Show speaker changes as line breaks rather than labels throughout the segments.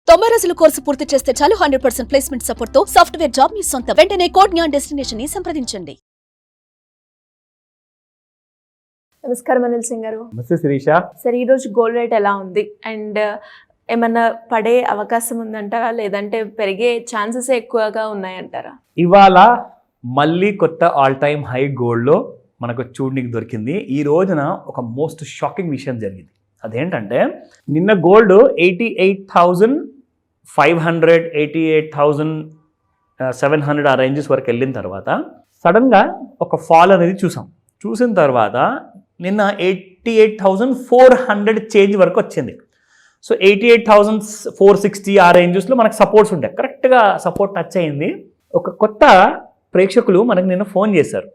90 రోజుల కోర్సు పూర్తి చేస్తే చాలు 100% ప్లేస్మెంట్ సపోర్ట్ తో సాఫ్ట్వేర్ జాబ్ మీ సొంతం. వెంటనే కోడ్ జ్ఞాన్ డెస్టినేషన్ ని సంప్రదించండి.
నమస్కారం అనిల్ సింగ్ గారు.
నమస్తే శిరీష.
సరే, ఈరోజు గోల్డ్ రేట్ ఎలా ఉంది అండ్ ఏమన్నా పడే అవకాశం ఉందంటారా, లేదంటే పెరిగే ఛాన్సెస్ ఎక్కువగా ఉన్నాయంటారా?
ఇవాళ మళ్ళీ కొత్త ఆల్ టైమ్ హై గోల్డ్లో మనకు చూడడానికి దొరికింది. ఈ రోజున ఒక మోస్ట్ షాకింగ్ విషయం జరిగింది. అదేంటంటే నిన్న గోల్డ్ 88,500 88,700 ఆ రేంజెస్ వరకు వెళ్ళిన తర్వాత సడన్గా ఒక ఫాల్ అనేది చూసిన తర్వాత నిన్న 88,400 చేంజ్ వరకు వచ్చింది. సో 88,460 ఆ రేంజెస్లో మనకు సపోర్ట్స్ ఉంటాయి. కరెక్ట్గా సపోర్ట్ టచ్ అయింది. ఒక కొత్త ప్రేక్షకులు మనకు నిన్న ఫోన్ చేశారు.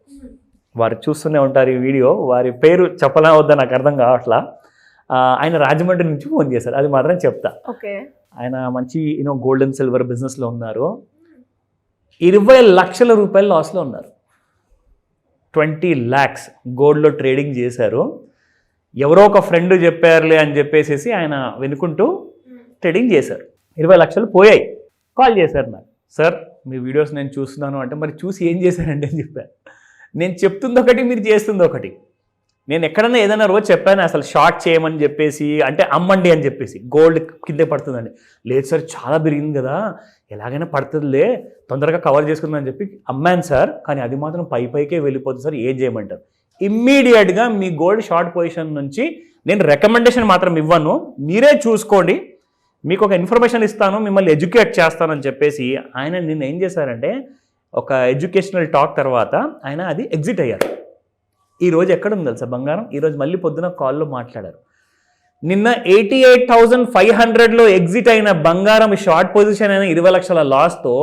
వారు చూస్తూనే ఉంటారు ఈ వీడియో. వారి పేరు చెప్పలా వద్దా నాకు అర్థం కావట్లా. ఆయన రాజమండ్రి నుంచి ఫోన్ చేశారు, అది మాత్రం చెప్తా.
ఓకే.
ఆయన మంచి గోల్డ్ అండ్ సిల్వర్ బిజినెస్లో ఉన్నారు. 20 లక్షల రూపాయల లాస్లో ఉన్నారు. 20 lakhs గోల్డ్లో ట్రేడింగ్ చేశారు. ఎవరో ఒక ఫ్రెండ్ చెప్పారులే అని చెప్పేసి ఆయన వెనుకుంటూ ట్రేడింగ్ చేశారు. 20 లక్షలు పోయాయి. కాల్ చేశారు నాకు, సార్ మీ వీడియోస్ నేను చూస్తున్నాను అంటే, మరి చూసి ఏం చేశారండి అని చెప్పాను. నేను చెప్తుంది ఒకటి, మీరు చేస్తుంది ఒకటి. నేను ఎక్కడన్నా ఏదైనా రోజు చెప్పాను అసలు షార్ట్ చేయమని చెప్పేసి, అంటే అమ్మండి అని చెప్పేసి, గోల్డ్ కిందే పడుతుందండి. లేదు సార్ చాలా పెరిగింది కదా, ఎలాగైనా పడుతుందిలే, తొందరగా కవర్ చేసుకుందని చెప్పి అమ్మాను సార్. కానీ అది మాత్రం పైకే వెళ్ళిపోతుంది సార్, ఏం చేయమంటారు? ఇమ్మీడియట్గా మీ గోల్డ్ షార్ట్ పొజిషన్ నుంచి నేను రికమెండేషన్ మాత్రం ఇవ్వను, మీరే చూసుకోండి, మీకు ఒక ఇన్ఫర్మేషన్ ఇస్తాను, మిమ్మల్ని ఎడ్యుకేట్ చేస్తానని చెప్పేసి ఆయన నిన్న ఏం చేశారంటే, ఒక ఎడ్యుకేషనల్ టాక్ తర్వాత ఆయన అది ఎగ్జిట్ అయ్యారు. ఈరోజు ఎక్కడుంది తెలుసా బంగారం? ఈరోజు మళ్ళీ పొద్దున కాల్లో మాట్లాడారు. నిన్న 88,500లో ఎగ్జిట్ అయిన బంగారం షార్ట్ పొజిషన్ అయిన 20 లక్షల లాస్తో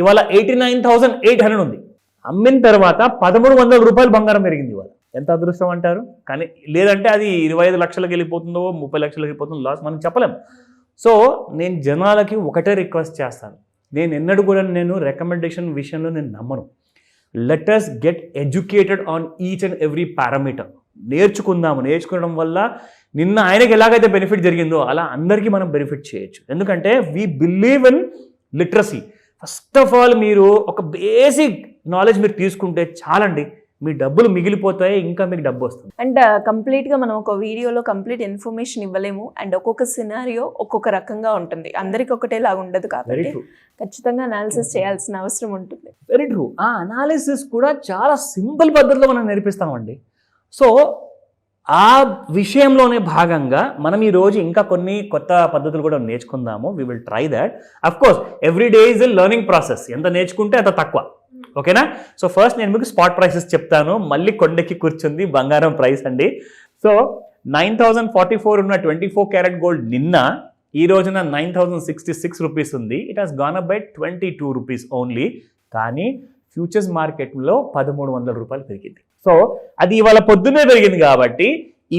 ఇవాళ 89,800 ఉంది. అమ్మిన తర్వాత 1,300 రూపాయలు బంగారం పెరిగింది ఇవాళ. ఎంత అదృష్టం అంటారు? కానీ లేదంటే అది 25 లక్షలకు వెళ్ళిపోతుందో 30 లక్షలకు వెళ్ళిపోతుందో లాస్ మనం చెప్పలేం. సో నేను జనాలకి ఒకటే రిక్వెస్ట్ చేస్తాను, నేను ఎన్నడూ కూడా నేను రికమెండేషన్ విషయంలో నేను నమ్మను. Let us get educated on each and every parameter. నేర్చుకోవడం వల్ల నిన్న ఆయనకి ఎలాగైతే బెనిఫిట్ జరిగిందో అలా అందరికీ మనం బెనిఫిట్ చేయొచ్చు. ఎందుకంటే we believe in literacy. First of all మీరు ఒక బేసిక్ నాలెడ్జ్ మీరు తీసుకుంటే చాలండి, మీ డబ్బులు మిగిలిపోతాయి, ఇంకా మీకు డబ్బు వస్తుంది.
అండ్ కంప్లీట్గా మనం ఒక వీడియోలో కంప్లీట్ ఇన్ఫర్మేషన్ ఇవ్వలేము. అండ్ ఒక్కొక్క సినారియో ఒక్కొక్క రకంగా ఉంటుంది, అందరికి ఒకటేలాగా ఉండదు. కాబట్టి ఖచ్చితంగా అనాలిసిస్ చేయాల్సిన అవసరం ఉంటుంది.
Very true. ఆ అనాలిసిస్ కూడా చాలా సింపుల్ పద్ధతిలో మనం నేర్పిస్తామండి. సో ఆ విషయంలోనే భాగంగా మనం ఈరోజు ఇంకా కొన్ని కొత్త పద్ధతులు కూడా నేర్చుకుందాము. We will try that. Of course every day is a learning process. ఎంత నేర్చుకుంటే అంత తక్కువ. ఓకేనా? సో ఫస్ట్ నేను మీకు స్పాట్ ప్రైసెస్ చెప్తాను. మళ్ళీ కొండెక్కి కూర్చుంది బంగారం ప్రైస్ అండి. సో 9,044 ఉన్న 24 క్యారెట్ గోల్డ్ నిన్న ఈ రోజున 9,066 రూపీస్ ఉంది. It has gone up by 22 rupees only. కానీ ఫ్యూచర్స్ మార్కెట్లో 1,300 రూపాయలు పెరిగింది. సో అది ఇవాళ పొద్దున్నే పెరిగింది కాబట్టి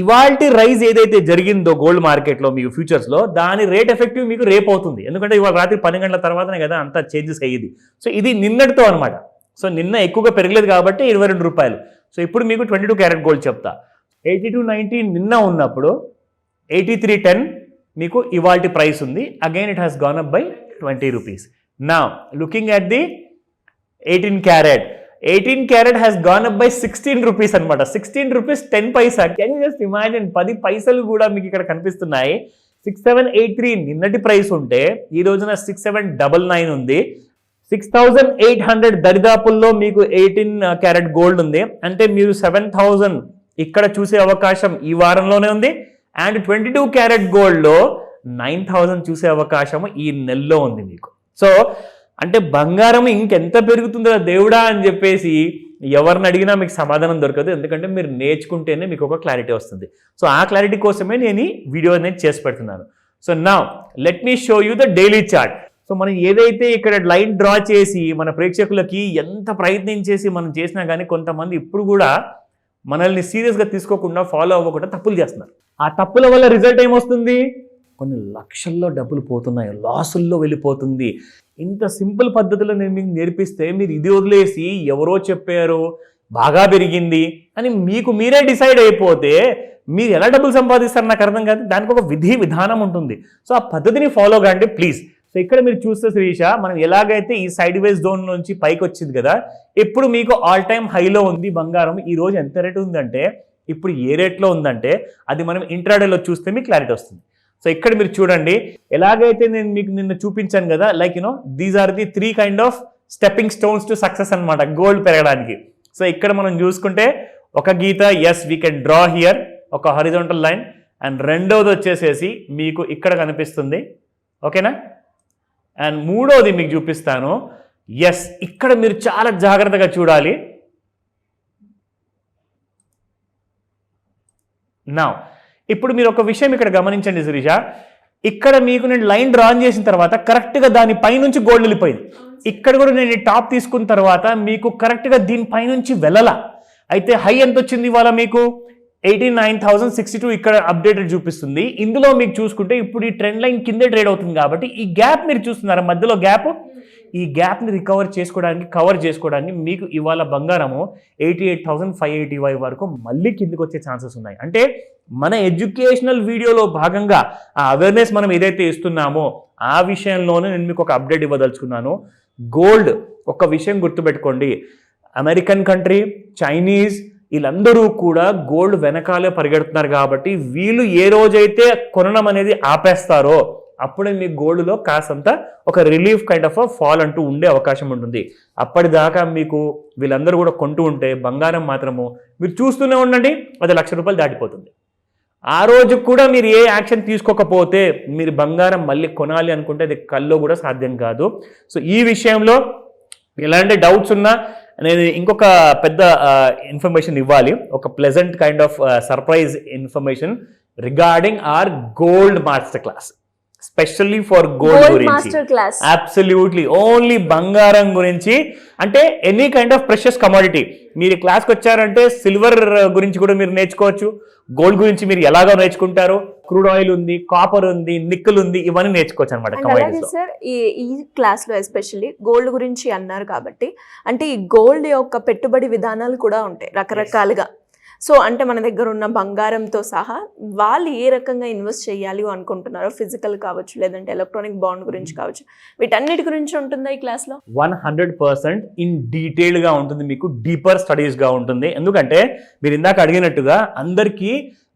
ఇవాల్టి రైజ్ ఏదైతే జరిగిందో గోల్డ్ మార్కెట్లో మీకు ఫ్యూచర్స్లో, దాని రేట్ ఎఫెక్టివ్ మీకు రేపు అవుతుంది. ఎందుకంటే ఇవాళ రాత్రి 12 గంటల తర్వాతనే కదా అంతా చేంజెస్ అయ్యింది. సో ఇది నిన్నటితో అనమాట. సో నిన్న ఎక్కువగా పెరగలేదు కాబట్టి 22 రూపాయలు. సో ఇప్పుడు మీకు 22 క్యారెట్ గోల్డ్ చెప్తా. 82.90 నిన్న ఉన్నప్పుడు 83.10 మీకు ఇవాల్టి ప్రైస్ ఉంది. Again it has gone up by 20 rupees. Now looking at the 18 carrot has gone up by 16 rupees అనమాట. 16 rupees 10 Paisa. Can you just imagine? 10 పైసలు కూడా మీకు ఇక్కడ కనిపిస్తున్నాయి. 6783 నిన్నటి ప్రైస్ ఉంటే ఈ రోజున 6799 ఉంది. 6,800 దరిదాపుల్లో మీకు 18 క్యారెట్ గోల్డ్ ఉంది. అంటే మీరు 7,000 ఇక్కడ చూసే అవకాశం ఈ వారంలోనే ఉంది. అండ్ 22 క్యారెట్ గోల్డ్లో 9,000 చూసే అవకాశం ఈ నెలలో ఉంది మీకు. సో అంటే బంగారం ఇంకెంత పెరుగుతుందో దేవుడా అని చెప్పేసి ఎవరిని అడిగినా మీకు సమాధానం దొరకదు. ఎందుకంటే మీరు నేర్చుకుంటేనే మీకు ఒక క్లారిటీ వస్తుంది. సో ఆ క్లారిటీ కోసమే నేను ఈ వీడియో అనేది చేసి పెడుతున్నాను. So now let me show you the daily chart. So మనం ఏదైతే ఇక్కడ లైన్ డ్రా చేసి మన ప్రేక్షకులకి ఎంత ప్రయత్నించేసి మనం చేసినా కానీ కొంతమంది ఇప్పుడు కూడా మనల్ని సీరియస్గా తీసుకోకుండా ఫాలో అవ్వకుండా తప్పులు చేస్తున్నారు. ఆ తప్పుల వల్ల రిజల్ట్ ఏమొస్తుంది? కొన్ని లక్షల్లో డబ్బులు పోతున్నాయి, లాసుల్లో వెళ్ళిపోతుంది. ఇంత సింపుల్ పద్ధతిలో నేను మీకు నేర్పిస్తే మీరు ఇది వదిలేసి ఎవరో చెప్పారు బాగా పెరిగింది అని మీకు మీరే డిసైడ్ అయిపోతే మీరు ఎలా డబ్బులు సంపాదిస్తారు నాకు అర్థం కాదు. దానికి ఒక విధానం ఉంటుంది. సో ఆ పద్ధతిని ఫాలో కాండి ప్లీజ్. సో ఇక్కడ మీరు చూస్తే శ్రీష, మనం ఎలాగైతే ఈ సైడ్ వేస్ జోన్ నుంచి పైకి వచ్చింది కదా, ఇప్పుడు మీకు ఆల్ టైమ్ హైలో ఉంది బంగారం. ఈ రోజు ఎంత రేట్ ఉందంటే, ఇప్పుడు ఏ రేట్లో ఉందంటే అది మనం ఇంట్రాడేలో చూస్తే మీకు క్లారిటీ వస్తుంది. సో ఇక్కడ మీరు చూడండి, ఎలాగైతే నేను మీకు నిన్న చూపించాను కదా, like these are the 3 kind of stepping stones to success అనమాట గోల్డ్ పెరగడానికి. సో ఇక్కడ మనం చూసుకుంటే ఒక గీత, yes we can draw here ఒక హారిజాంటల్ లైన్, అండ్ రెండోది వచ్చేసేసి మీకు ఇక్కడ కనిపిస్తుంది, ఓకేనా. అండ్ మూడోది మీకు చూపిస్తాను, ఎస్ ఇక్కడ మీరు చాలా జాగ్రత్తగా చూడాలి. నా ఇప్పుడు మీరు ఒక విషయం ఇక్కడ గమనించండి శిరీష, ఇక్కడ మీకు నేను లైన్ డ్రా చేసిన తర్వాత కరెక్ట్గా దాని పైనుంచి గోల్డ్ వెళ్ళిపోయింది. ఇక్కడ కూడా నేను టాప్ తీసుకున్న తర్వాత మీకు కరెక్ట్గా దీని పైనుంచి వెళ్ళాల. అయితే హై ఎంత వచ్చింది ఇవాళ మీకు 89,062 ఇక్కడ అప్డేటెడ్ చూపిస్తుంది. ఇందులో మీకు చూసుకుంటే ఇప్పుడు ఈ ట్రెండ్ లైన్ కిందే ట్రేడ్ అవుతుంది కాబట్టి ఈ గ్యాప్ మీరు చూస్తున్నారా మధ్యలో గ్యాప్, ఈ గ్యాప్ని కవర్ చేసుకోవడానికి మీకు ఇవాళ బంగారము 88,585 వరకు మళ్ళీ కిందికి వచ్చే ఛాన్సెస్ ఉన్నాయి. అంటే మన ఎడ్యుకేషనల్ వీడియోలో భాగంగా ఆ అవేర్నెస్ మనం ఏదైతే ఇస్తున్నామో ఆ విషయంలోనే నేను మీకు ఒక అప్డేట్ ఇవ్వదలుచుకున్నాను. గోల్డ్ ఒక విషయం గుర్తుపెట్టుకోండి, అమెరికన్ కంట్రీ, చైనీస్ వీళ్ళందరూ కూడా గోల్డ్ వెనకాలే పరిగెడుతున్నారు కాబట్టి వీళ్ళు ఏ రోజైతే కొనడం అనేది ఆపేస్తారో అప్పుడే మీ గోల్డ్లో కాసంత ఒక రిలీఫ్ కైండ్ ఆఫ్ ఫాల్ అంటూ ఉండే అవకాశం ఉంటుంది. అప్పటిదాకా మీకు వీళ్ళందరూ కూడా కొంటూ ఉంటే బంగారం మాత్రము మీరు చూస్తూనే ఉండండి, అది ₹1,00,000 దాటిపోతుంది. ఆ రోజు కూడా మీరు ఏ యాక్షన్ తీసుకోకపోతే మీరు బంగారం మళ్ళీ కొనాలి అనుకుంటే అది కల్లో కూడా సాధ్యం కాదు. సో ఈ విషయంలో ఎలాంటి డౌట్స్ ఉన్నా నేను ఇంకొక పెద్ద ఇన్ఫర్మేషన్ ఇవ్వాలి, ఒక pleasant kind of surprise information regarding our gold master class, specially for gold గురించి. అబ్సల్యూట్లీ ఓన్లీ బంగారం గురించి, అంటే any kind of precious commodity. మీరు క్లాస్కి వచ్చారంటే సిల్వర్ గురించి కూడా మీరు నేర్చుకోవచ్చు, గోల్డ్ గురించి మీరు ఎలాగో నేర్చుకుంటారు, క్రూడ్ ఆయిల్ ఉంది, కాపర్ ఉంది, నిక్కల్ ఉంది, ఇవన్నీ నేర్చుకోవచ్చు అనమాట.
అలాగే సార్ ఈ క్లాస్ లో ఎస్పెషల్లీ గోల్డ్ గురించి అన్నారు కాబట్టి, అంటే ఈ గోల్డ్ యొక్క పెట్టుబడి విధానాలు కూడా ఉంటాయి రకరకాలుగా. సో అంటే మన దగ్గర ఉన్న బంగారంతో సహా వాళ్ళు ఏ రకంగా ఇన్వెస్ట్ చేయాలి అనుకుంటున్నారో, ఫిజికల్ కావచ్చు లేదంటే ఎలక్ట్రానిక్ బాండ్ గురించి కావచ్చు, వీటన్నిటి గురించి ఉంటుందా ఈ క్లాస్లో?
100% ఇన్ డీటెయిల్గా ఉంటుంది, మీకు డీపర్ స్టడీస్గా ఉంటుంది. ఎందుకంటే మీరు ఇందాక అడిగినట్టుగా అందరికీ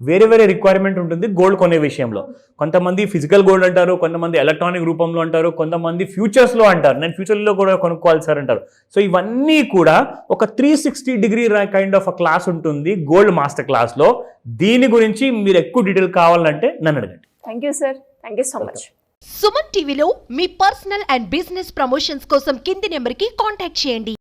వేరే వేరే రిక్వైర్మెంట్ ఉంటుంది గోల్డ్ కొనే విషయంలో. కొంతమంది ఫిజికల్ గోల్డ్ అంటారు, కొంతమంది ఎలక్ట్రానిక్ రూపంలో అంటారు, కొంతమంది ఫ్యూచర్స్లో అంటారు, నేను ఫ్యూచర్లో కూడా కొనుక్కోవాలి సార్ అంటారు. సో ఇవన్నీ కూడా ఒక 360 డిగ్రీ కైండ్ ఆఫ్ క్లాస్ ఉంటుంది గోల్డ్ మాస్టర్ క్లాస్లో. దీని గురించి మీరు ఎక్కువ డీటెయిల్ కావాలంటే నన్ను అడగండి.
Thank you sir, thank you so much.
Suman టీవీలో మీ పర్సనల్ అండ్ బిజినెస్ ప్రమోషన్స్ కోసం కింది నెంబర్కి కాంటాక్ట్ చేయండి.